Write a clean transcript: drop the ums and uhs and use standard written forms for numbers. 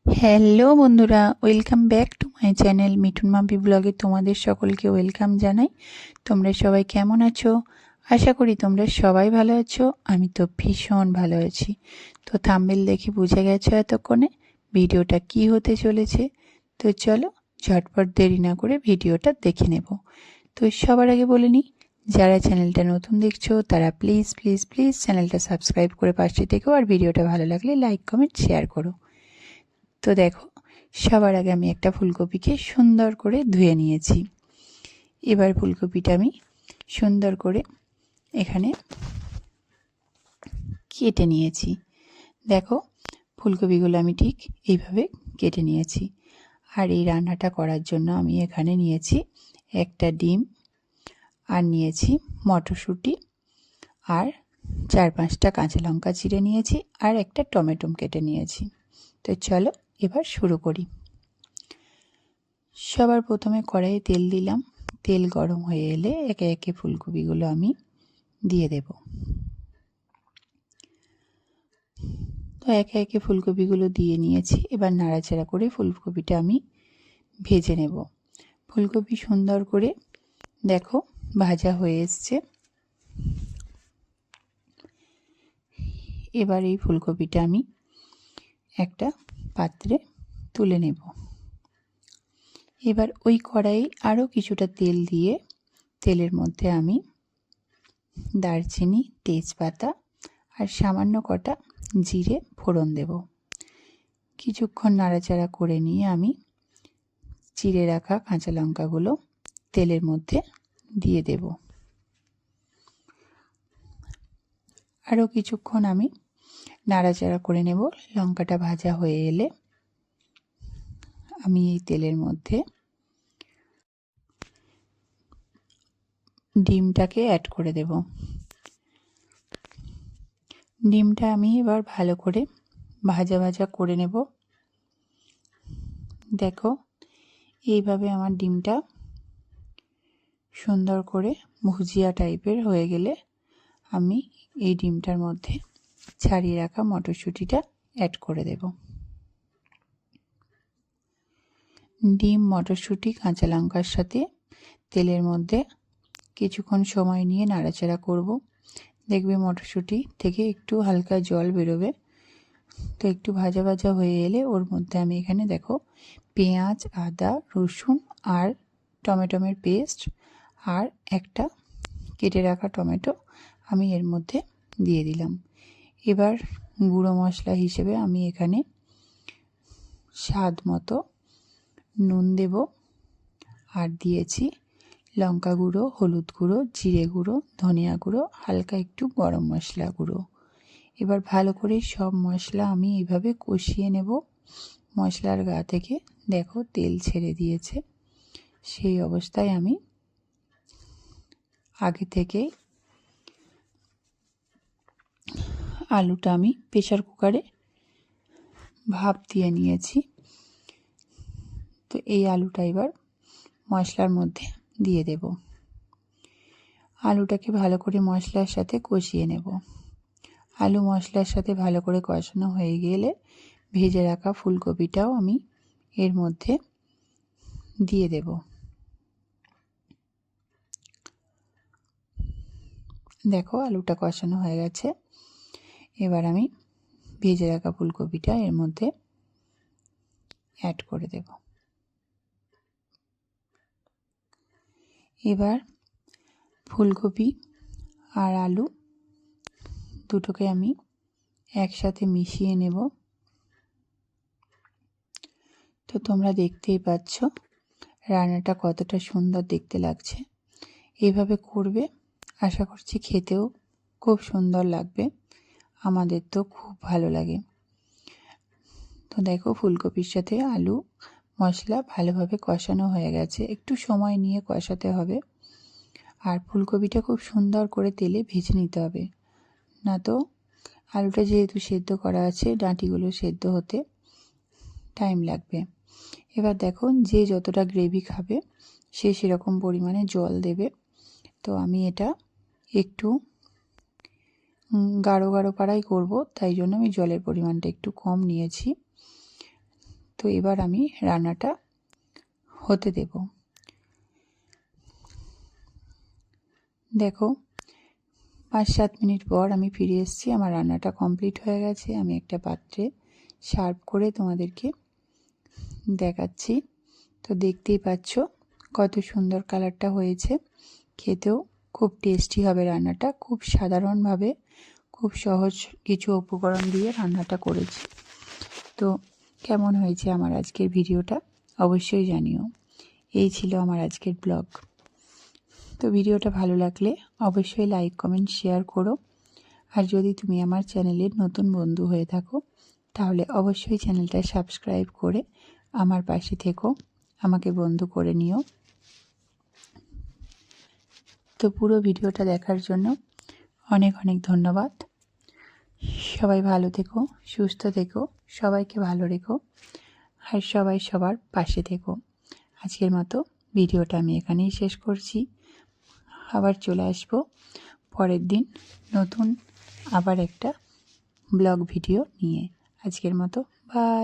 Hello বন্ধুরা, welcome back to my channel Mithun Mampi ব্লগে তোমাদের সকলকে ওয়েলকাম জানাই। তোমরা সবাই কেমন আছো? আশা করি তোমরা সবাই ভালো আছো। আমি তো ভীষণ ভালো আছি। তো থাম্বনেল দেখে বুঝে গেছো এতক্ষণে ভিডিওটা কি হতে চলেছে। তো চলো ঝটপট দেরি না করে ভিডিওটা দেখে নেব। তো সবার আগে বলে নিই, যারা চ্যানেলটা নতুন দেখছো তারা প্লিজ প্লিজ প্লিজ চ্যানেলটা সাবস্ক্রাইব করে পাশে থেকো, আর ভিডিওটা ভালো লাগলে লাইক কমেন্ট শেয়ার করো। তো দেখো, সবার আগে আমি একটা ফুলকপিকে সুন্দর করে ধুয়ে নিয়েছি। এবার ফুলকপিটা আমি সুন্দর করে এখানে কেটে নিয়েছি। দেখো, ফুলকপিগুলো আমি ঠিক এইভাবে কেটে নিয়েছি। আর এই রান্নাটা করার জন্য আমি এখানে নিয়েছি একটা ডিম, আর নিয়েছি মটরশুঁটি, আর 4-5টা কাঁচা লঙ্কা চিড়ে নিয়েছি, আর একটা টমেটো কেটে নিয়েছি। তো চলো এবার শুরু করি। সবার প্রথমে কড়াইয়ে তেল দিলাম। তেল গরম হয়ে এলে একে একে ফুলকপিগুলো আমি দিয়ে দেব। তো একে একে ফুলকপিগুলো দিয়ে নিয়েছি। এবার নাড়াচাড়া করে ফুলকপিটা আমি ভেজে নেব। ফুলকপি সুন্দর করে দেখো ভাজা হয়ে এসছে। এবার এই ফুলকপিটা আমি একটা পাত্রে তুলে নেব। এবার ওই কড়াইয়ে আরও কিছুটা তেল দিয়ে তেলের মধ্যে আমি দারচিনি, তেজপাতা আর সামান্য কটা জিরে ফোড়ন দেব। কিছুক্ষণ নাড়াচাড়া করে নিয়ে আমি চিড়ে রাখা কাঁচা লঙ্কাগুলো তেলের মধ্যে দিয়ে দেব। আরও কিছুক্ষণ আমি নাড়াচাড়া করে নেব। লঙ্কাটা ভাজা হয়ে এলে আমি এই তেলের মধ্যে ডিমটাকে অ্যাড করে দেব। ডিমটা আমি এবার ভালো করে ভাজা ভাজা করে নেব। দেখো, এইভাবে আমার ডিমটা সুন্দর করে ভুজিয়া টাইপের হয়ে গেলে আমি এই ডিমটার মধ্যে ছাড়িয়ে রাখা মটরশুঁটিটা অ্যাড করে দেব। ডিম, মটরশুঁটি, কাঁচা লঙ্কার সাথে তেলের মধ্যে কিছুক্ষণ সময় নিয়ে নাড়াচাড়া করব। দেখবে মটরশুঁটি থেকে একটু হালকা জল বেরোবে। তো একটু ভাজা ভাজা হয়ে এলে ওর মধ্যে আমি এখানে দেখো পেঁয়াজ, আদা, রসুন আর টমেটোর পেস্ট আর একটা কেটে রাখা টমেটো আমি এর মধ্যে দিয়ে দিলাম। এবার গুঁড়ো মশলা হিসেবে আমি এখানে স্বাদ মতো নুন দেব, আর দিয়েছি লঙ্কা গুঁড়ো, হলুদ গুঁড়ো, জিরে গুঁড়ো, ধনিয়া গুঁড়ো, হালকা একটু গরম মশলা গুঁড়ো। এবার ভালো করে সব মশলা আমি এইভাবে কষিয়ে নেব। মশলার গা থেকে দেখো তেল ছেড়ে দিয়েছে। সেই অবস্থায় আমি আগে থেকেই আলুটা আমি প্রেসার কুকারে ভাপ দিয়ে নিয়েছি। তো এই আলুটা এবার মশলার মধ্যে দিয়ে দেব। আলুটাকে ভালো করে মশলার সাথে কষিয়ে নেব। আলু মশলার সাথে ভালো করে কষানো হয়ে গেলে ভেজে রাখা ফুলকপিটাও আমি এর মধ্যে দিয়ে দেব। দেখো আলুটা কষানো হয়ে গেছে। এবার আমি ভেজে রাখা ফুলকপিটা এর মধ্যে অ্যাড করে দেব। এবার ফুলকপি আর আলু দুটোকে আমি একসাথে মিশিয়ে নেব। তো তোমরা দেখতেই পাচ্ছ রান্নাটা কতটা সুন্দর দেখতে লাগছে। এইভাবে করবে, আশা করছি খেতেও খুব সুন্দর লাগবে। আমাদের তো খুব ভালো লাগে। তো দেখো ফুলকপির সাথে আলু মশলা ভালোভাবে কষানো হয়ে গেছে। একটু সময় নিয়ে কষাতে হবে, আর ফুলকপিটা খুব সুন্দর করে তেলে ভেজে নিতে হবে, না তো আলুটা যেহেতু সেদ্ধ করা আছে ডাঁটিগুলো সেদ্ধ হতে টাইম লাগবে। এবার দেখো যে যতটা গ্রেভি খাবে সে সেরকম পরিমাণে জল দেবে। তো আমি এটা একটু গাঢ় গাঢ় পাড়াই করব, তাই জন্য আমি জলের পরিমাণটা একটু কম নিয়েছি। তো এবার আমি রান্নাটা হতে দেব। দেখো 5-7 মিনিট পর আমি ফিরে এসেছি। আমার রান্নাটা কমপ্লিট হয়ে গেছে। আমি একটা পাত্রে সার্ভ করে তোমাদেরকে দেখাচ্ছি। তো দেখতেই পাচ্ছ কত সুন্দর কালারটা হয়েছে। খেতেও খুব টেস্টি হবে রান্নাটা। খুব সাধারণভাবে খুব সহজ কিছু উপকরণ দিয়ে রান্নাটা করেছি। তো কেমন হয়েছে আমার আজকের ভিডিওটা অবশ্যই জানিও। এই ছিল আমার আজকের ব্লগ। তো ভিডিওটা ভালো লাগলে অবশ্যই লাইক কমেন্ট শেয়ার করো। আর যদি তুমি আমার চ্যানেলের নতুন বন্ধু হয়ে থাকো তাহলে অবশ্যই চ্যানেলটা সাবস্ক্রাইব করে আমার পাশে থেকো, আমাকে বন্ধু করে নিও। তো পুরো ভিডিওটা দেখার জন্য অনেক অনেক ধন্যবাদ। সবাই ভালো থেকো, সুস্থ থেকো, সবাইকে ভালো রেখো আর সবাই সবার পাশে থেকো। আজকের মতো ভিডিওটা আমি এখানেই শেষ করছি। আবার চলে আসবো পরের দিন নতুন আবার একটা ব্লগ ভিডিও নিয়ে। আজকের মতো বাই।